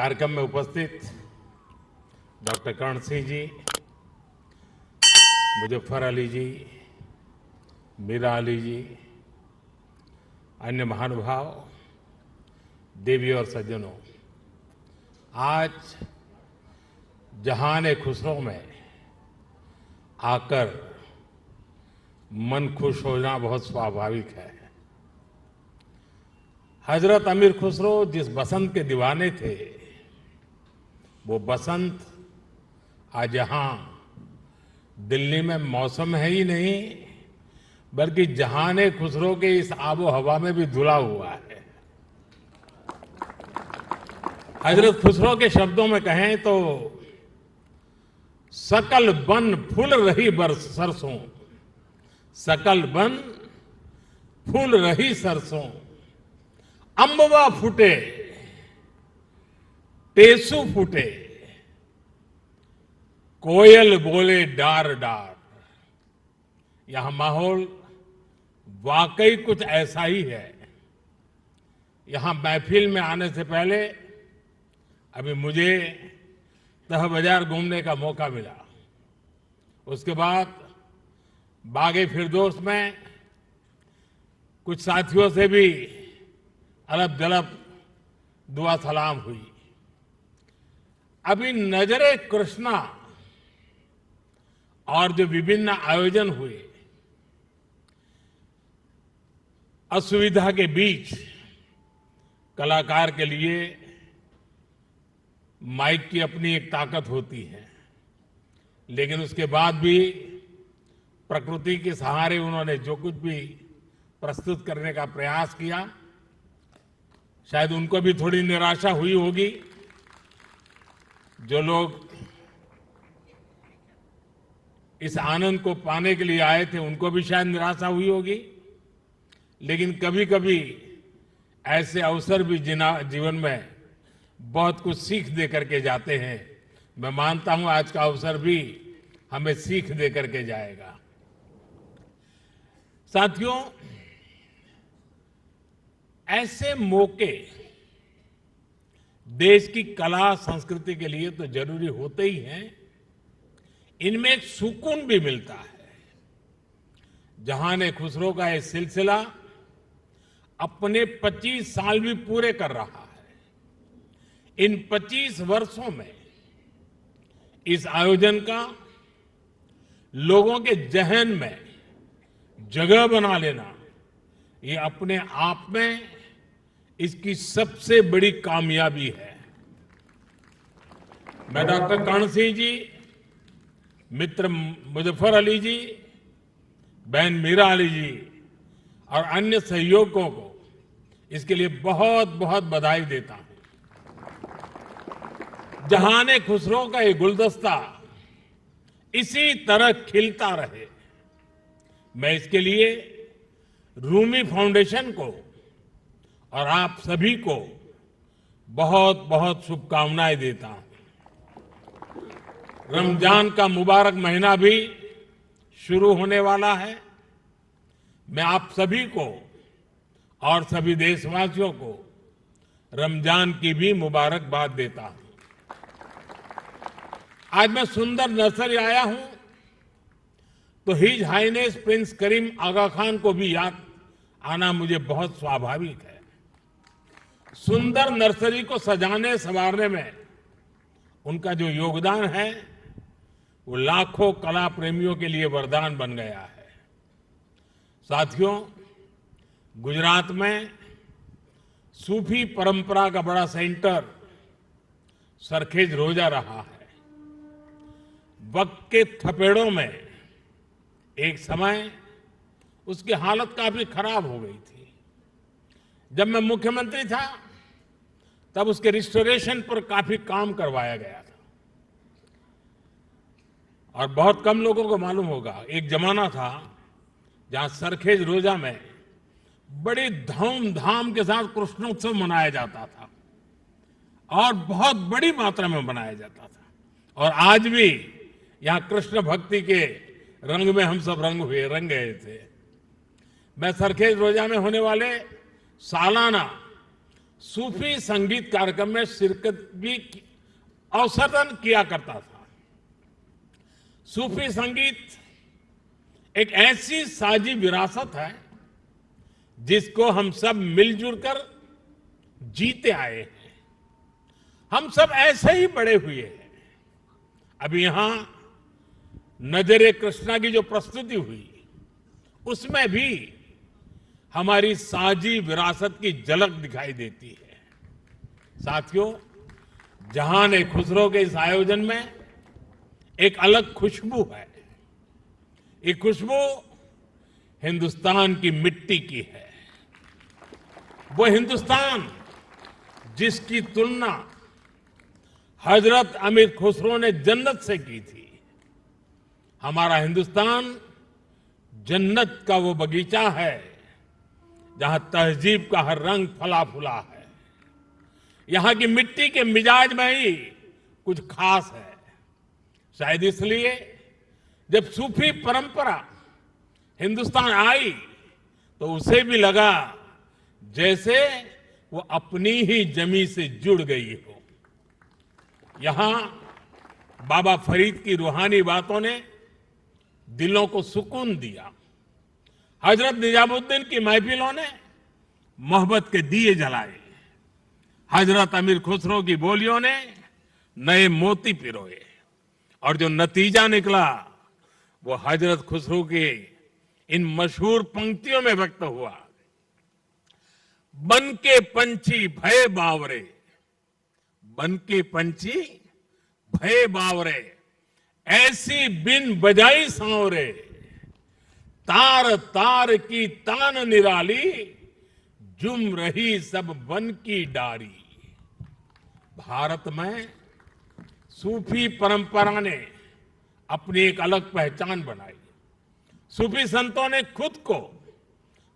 कार्यक्रम में उपस्थित डॉक्टर कर्ण सिंह जी, मुजफ्फर अली जी, मीरा अली जी, अन्य महानुभाव, देवी और सज्जनों, आज जहान खुसरो में आकर मन खुश होना बहुत स्वाभाविक है। हजरत अमीर खुसरो जिस बसंत के दीवाने थे, वो बसंत आज यहाँ दिल्ली में मौसम है ही नहीं, बल्कि जहान खुसरो के इस आबो हवा में भी धुला हुआ है। हजरत खुसरो के शब्दों में कहें तो सकल बन फूल रही बरस सरसों, सकल बन फूल रही सरसों, अंबवा फूटे टेसू फूटे, कोयल बोले डार डार। यहां माहौल वाकई कुछ ऐसा ही है। यहां महफिल में आने से पहले अभी मुझे तह बाजार घूमने का मौका मिला। उसके बाद बागे फिरदौस में कुछ साथियों से भी अलब जलब दुआ सलाम हुई। अभी नजरे कृष्णा और जो विभिन्न आयोजन हुए, असुविधा के बीच कलाकार के लिए माइक की अपनी एक ताकत होती है, लेकिन उसके बाद भी प्रकृति के सहारे उन्होंने जो कुछ भी प्रस्तुत करने का प्रयास किया, शायद उनको भी थोड़ी निराशा हुई होगी। जो लोग इस आनंद को पाने के लिए आए थे, उनको भी शायद निराशा हुई होगी। लेकिन कभी कभी ऐसे अवसर भी जीवन में बहुत कुछ सीख दे करके जाते हैं। मैं मानता हूं आज का अवसर भी हमें सीख दे करके जाएगा। साथियों, ऐसे मौके देश की कला संस्कृति के लिए तो जरूरी होते ही हैं, इनमें एक सुकून भी मिलता है। जहान खुसरो का ये सिलसिला अपने 25 साल भी पूरे कर रहा है। इन 25 वर्षों में इस आयोजन का लोगों के जहन में जगह बना लेना, ये अपने आप में इसकी सबसे बड़ी कामयाबी है। मैं डॉक्टर कर्ण सिंह जी, मित्र मुजफ्फर अली जी, बहन मीरा अली जी और अन्य सहयोगियों को इसके लिए बहुत बहुत बधाई देता हूं। जहान खुसरो का ये गुलदस्ता इसी तरह खिलता रहे, मैं इसके लिए रूमी फाउंडेशन को और आप सभी को बहुत बहुत शुभकामनाएं देता हूं। रमजान का मुबारक महीना भी शुरू होने वाला है। मैं आप सभी को और सभी देशवासियों को रमजान की भी मुबारकबाद देता हूं। आज मैं सुंदर नर्सरी आया हूं तो हिज हाइनेस प्रिंस करीम आगा खान को भी याद आना मुझे बहुत स्वाभाविक है। सुंदर नर्सरी को सजाने संवारने में उनका जो योगदान है, वो लाखों कला प्रेमियों के लिए वरदान बन गया है। साथियों, गुजरात में सूफी परंपरा का बड़ा सेंटर सरखेज रोजा रहा है। वक्त के थपेड़ों में एक समय उसकी हालत काफी खराब हो गई थी। जब मैं मुख्यमंत्री था तब उसके रिस्टोरेशन पर काफी काम करवाया गया था। और बहुत कम लोगों को मालूम होगा, एक जमाना था जहां सरखेज रोजा में बड़ी धूमधाम के साथ कृष्णोत्सव मनाया जाता था और बहुत बड़ी मात्रा में मनाया जाता था। और आज भी यहां कृष्ण भक्ति के रंग में हम सब रंग गए थे। मैं सरखेज रोजा में होने वाले सालाना सूफी संगीत कार्यक्रम में शिरकत भी अवसरन किया करता था। सूफी संगीत एक ऐसी साझी विरासत है जिसको हम सब मिलजुल कर जीते आए हैं। हम सब ऐसे ही बड़े हुए हैं। अभी यहां नजरे कृष्णा की जो प्रस्तुति हुई उसमें भी हमारी साझी विरासत की झलक दिखाई देती है। साथियों, जहान खुसरो के इस आयोजन में एक अलग खुशबू है। ये खुशबू हिंदुस्तान की मिट्टी की है। वो हिंदुस्तान जिसकी तुलना हजरत अमीर खुसरो ने जन्नत से की थी। हमारा हिंदुस्तान जन्नत का वो बगीचा है जहां तहजीब का हर रंग फला फूला है। यहां की मिट्टी के मिजाज में ही कुछ खास है। शायद इसलिए जब सूफी परंपरा हिंदुस्तान आई तो उसे भी लगा जैसे वो अपनी ही जमी से जुड़ गई हो। यहां बाबा फरीद की रूहानी बातों ने दिलों को सुकून दिया। हजरत निजामुद्दीन की महफिलों ने मोहब्बत के दिए जलाए। हजरत अमीर खुसरो की बोलियों ने नए मोती पिरोए और जो नतीजा निकला वो हजरत खुसरो के इन मशहूर पंक्तियों में व्यक्त हुआ। बन के पंछी भय बावरे, बन के पंछी भय बावरे, ऐसी बिन बजाई सांवरे, तार तार की तान निराली, जुम रही सब बन की डारी। भारत में सूफी परंपरा ने अपनी एक अलग पहचान बनाई। सूफी संतों ने खुद को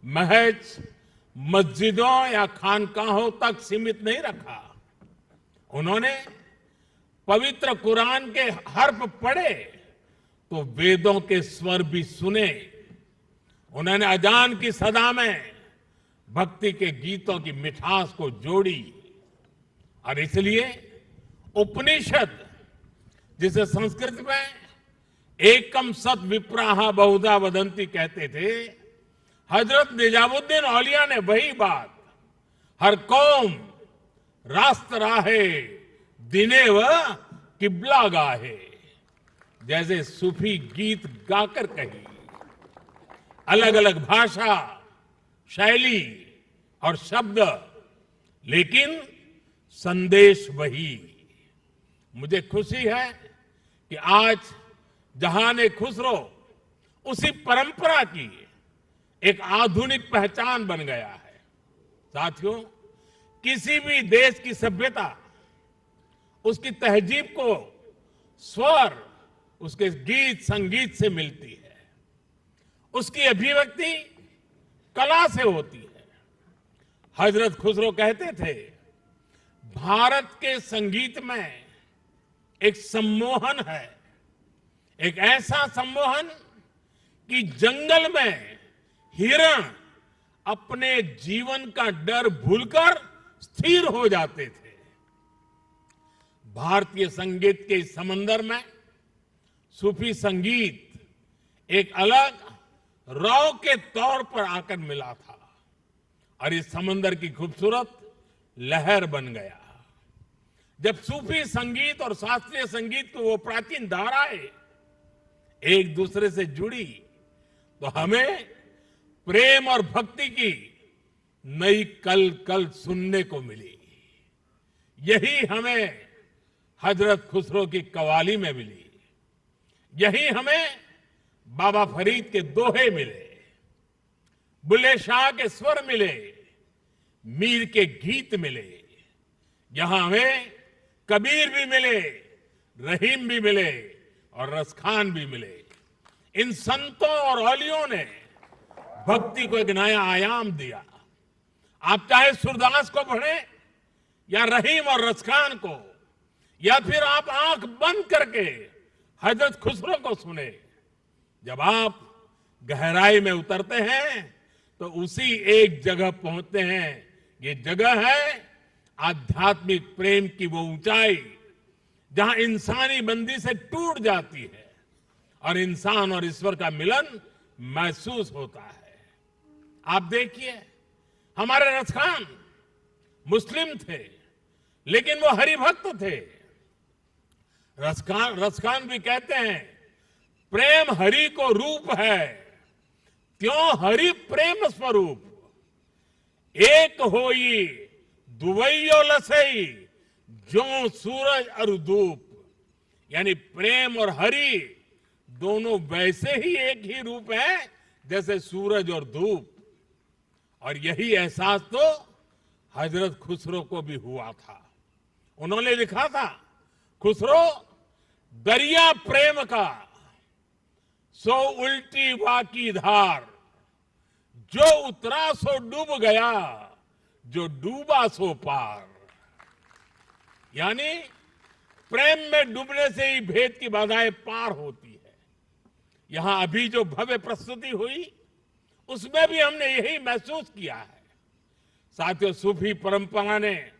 महज मस्जिदों या खानकाहों तक सीमित नहीं रखा। उन्होंने पवित्र कुरान के हर्फ पढ़े तो वेदों के स्वर भी सुने। उन्होंने अजान की सदा में भक्ति के गीतों की मिठास को जोड़ी और इसलिए उपनिषद, जिसे संस्कृत में एकम सत विप्राहा बहुधा वदंती कहते थे, हजरत निजामुद्दीन औलिया ने वही बात हर कौम रास्त राहे दिने व किबला गाहे जैसे सूफी गीत गाकर कही। अलग अलग भाषा, शैली और शब्द, लेकिन संदेश वही। मुझे खुशी है कि आज जहान खुसरो उसी परंपरा की एक आधुनिक पहचान बन गया है। साथियों, किसी भी देश की सभ्यता उसकी तहजीब को स्वर उसके गीत संगीत से मिलती है। उसकी अभिव्यक्ति कला से होती है। हजरत खुसरो कहते थे, भारत के संगीत में एक सम्मोहन है, एक ऐसा सम्मोहन कि जंगल में हिरण अपने जीवन का डर भूलकर स्थिर हो जाते थे। भारतीय संगीत के इस समंदर में सूफी संगीत एक अलग रौ के तौर पर आकर मिला था और इस समंदर की खूबसूरत लहर बन गया। जब सूफी संगीत और शास्त्रीय संगीत की वो प्राचीन धाराएं एक दूसरे से जुड़ी तो हमें प्रेम और भक्ति की नई कल कल सुनने को मिली। यही हमें हजरत खुसरो की कवाली में मिली। यही हमें बाबा फरीद के दोहे मिले, बुल्ले शाह के स्वर मिले, मीर के गीत मिले। यहां हमें कबीर भी मिले, रहीम भी मिले और रसखान भी मिले। इन संतों और औलियों ने भक्ति को एक नया आयाम दिया। आप चाहे सूरदास को पढ़ें या रहीम और रसखान को, या फिर आप आंख बंद करके हजरत खुसरो को सुने। जब आप गहराई में उतरते हैं तो उसी एक जगह पहुंचते हैं। ये जगह है आध्यात्मिक प्रेम की वो ऊंचाई जहां इंसानी बंदी से टूट जाती है और इंसान और ईश्वर का मिलन महसूस होता है। आप देखिए, हमारे रसखान मुस्लिम थे, लेकिन वो हरिभक्त थे। रसखान भी कहते हैं, प्रेम हरि को रूप है, त्यों हरि प्रेम स्वरूप। एक होई दुवैयो लसई, जो सूरज और धूप। यानी प्रेम और हरि दोनों वैसे ही एक ही रूप है जैसे सूरज और धूप। और यही एहसास तो हजरत खुसरो को भी हुआ था। उन्होंने लिखा था, खुसरो दरिया प्रेम का सो उल्टी वाकी धार, जो उतरा सो डूब गया, जो डूबा सो पार। यानी प्रेम में डूबने से ही भेद की बाधाएं पार होती है। यहां अभी जो भव्य प्रस्तुति हुई, उसमें भी हमने यही महसूस किया है। साथियों, सूफी परंपरा ने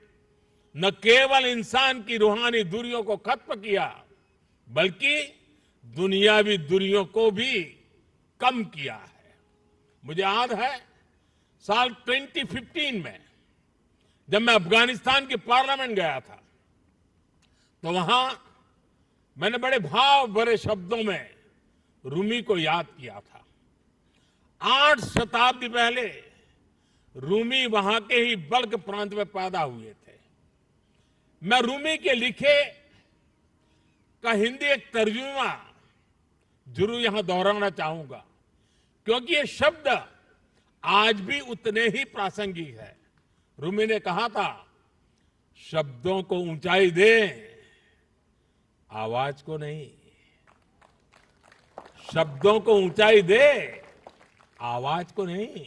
न केवल इंसान की रूहानी दूरियों को खत्म किया, बल्कि दुनियावी दूरियों को भी कम किया है। मुझे याद है, साल 2015 में जब मैं अफगानिस्तान की पार्लियामेंट गया था, तो वहां मैंने बड़े भाव भरे शब्दों में रूमी को याद किया था। 8 शताब्दी पहले रूमी वहां के ही बल्ख प्रांत में पैदा हुए थे। मैं रूमी के लिखे का हिंदी एक तर्जुमा जरूर यहां दोहराना चाहूंगा, क्योंकि ये शब्द आज भी उतने ही प्रासंगिक है। रूमी ने कहा था, शब्दों को ऊंचाई दे, आवाज को नहीं। शब्दों को ऊंचाई दे, आवाज को नहीं।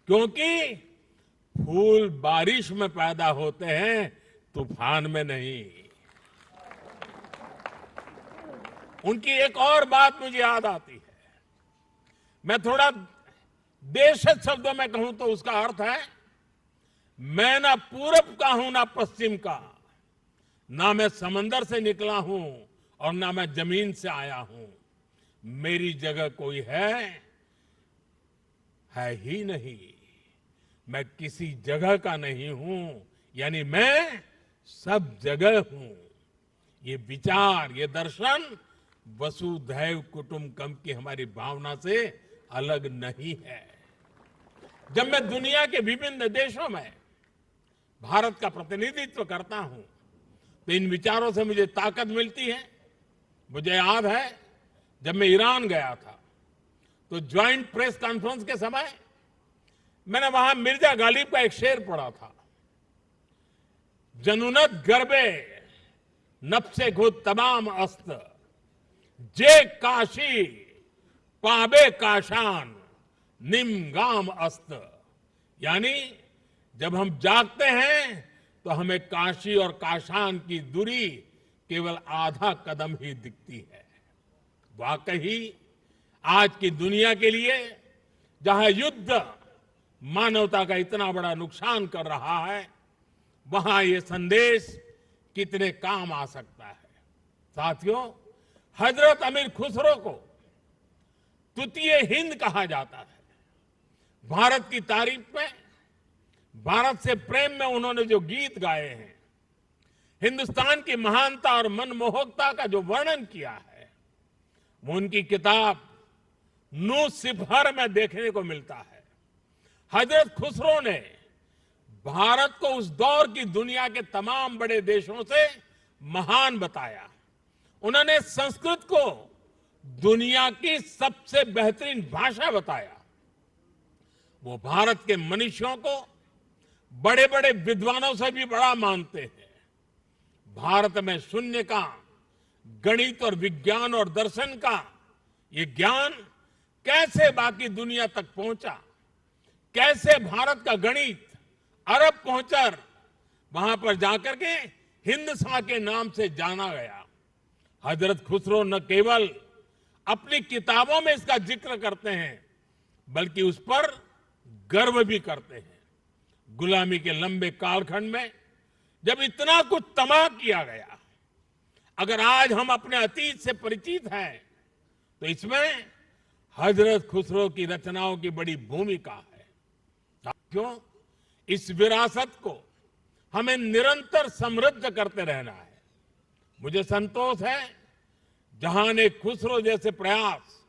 क्योंकि फूल बारिश में पैदा होते हैं, तूफान में नहीं। उनकी एक और बात मुझे याद आती है। मैं थोड़ा देशज शब्दों में कहूं तो उसका अर्थ है, मैं ना पूरब का हूं ना पश्चिम का, ना मैं समंदर से निकला हूं और ना मैं जमीन से आया हूं। मेरी जगह कोई है ही नहीं। मैं किसी जगह का नहीं हूं, यानी मैं सब जगह हूं। ये विचार, ये दर्शन वसुधैव कुटुंबकम की हमारी भावना से अलग नहीं है। जब मैं दुनिया के विभिन्न देशों में भारत का प्रतिनिधित्व करता हूं, तो इन विचारों से मुझे ताकत मिलती है। मुझे याद है, जब मैं ईरान गया था, तो ज्वाइंट प्रेस कॉन्फ्रेंस के समय मैंने वहां मिर्जा गालिब का एक शेर पढ़ा था, जनुनत गर्बे नफ्से खुद तमाम अस्त, जे काशी पाबे काशान निम गाम अस्त। यानी जब हम जागते हैं तो हमें काशी और काशान की दूरी केवल आधा कदम ही दिखती है। वाकई आज की दुनिया के लिए, जहां युद्ध मानवता का इतना बड़ा नुकसान कर रहा है, वहां ये संदेश कितने काम आ सकता है। साथियों, हजरत अमीर खुसरो को तृतीय हिंद कहा जाता है। भारत की तारीफ में, भारत से प्रेम में उन्होंने जो गीत गाए हैं, हिंदुस्तान की महानता और मनमोहकता का जो वर्णन किया है, वो उनकी किताब नू सिफर में देखने को मिलता है। हजरत खुसरो ने भारत को उस दौर की दुनिया के तमाम बड़े देशों से महान बताया। उन्होंने संस्कृत को दुनिया की सबसे बेहतरीन भाषा बताया। वो भारत के मनुष्यों को बड़े बड़े विद्वानों से भी बड़ा मानते हैं। भारत में शून्य का, गणित और विज्ञान और दर्शन का ये ज्ञान कैसे बाकी दुनिया तक पहुंचा, कैसे भारत का गणित अरब पहुंचकर वहां पर जाकर के हिंदसा के नाम से जाना गया। हजरत खुसरो न केवल अपनी किताबों में इसका जिक्र करते हैं, बल्कि उस पर गर्व भी करते हैं। गुलामी के लंबे कालखंड में जब इतना कुछ तबाह किया गया, अगर आज हम अपने अतीत से परिचित हैं तो इसमें हजरत खुसरो की रचनाओं की बड़ी भूमिका है। क्यों? इस विरासत को हमें निरंतर समृद्ध करते रहना है। मुझे संतोष है जहां खुसरो जैसे प्रयास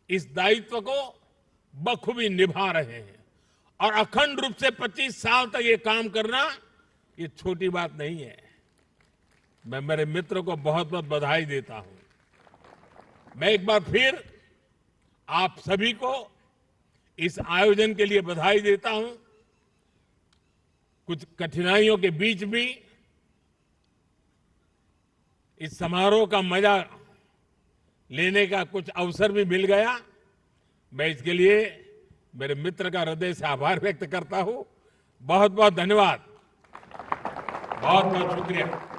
इस दायित्व को बखूबी निभा रहे हैं और अखंड रूप से 25 साल तक ये काम करना ये छोटी बात नहीं है। मैं मेरे मित्र को बहुत बहुत बधाई देता हूं। मैं एक बार फिर आप सभी को इस आयोजन के लिए बधाई देता हूं। कुछ कठिनाइयों के बीच भी इस समारोह का मजा लेने का कुछ अवसर भी मिल गया। मैं इसके लिए मेरे मित्र का हृदय से आभार व्यक्त करता हूं। बहुत बहुत धन्यवाद, बहुत बहुत शुक्रिया।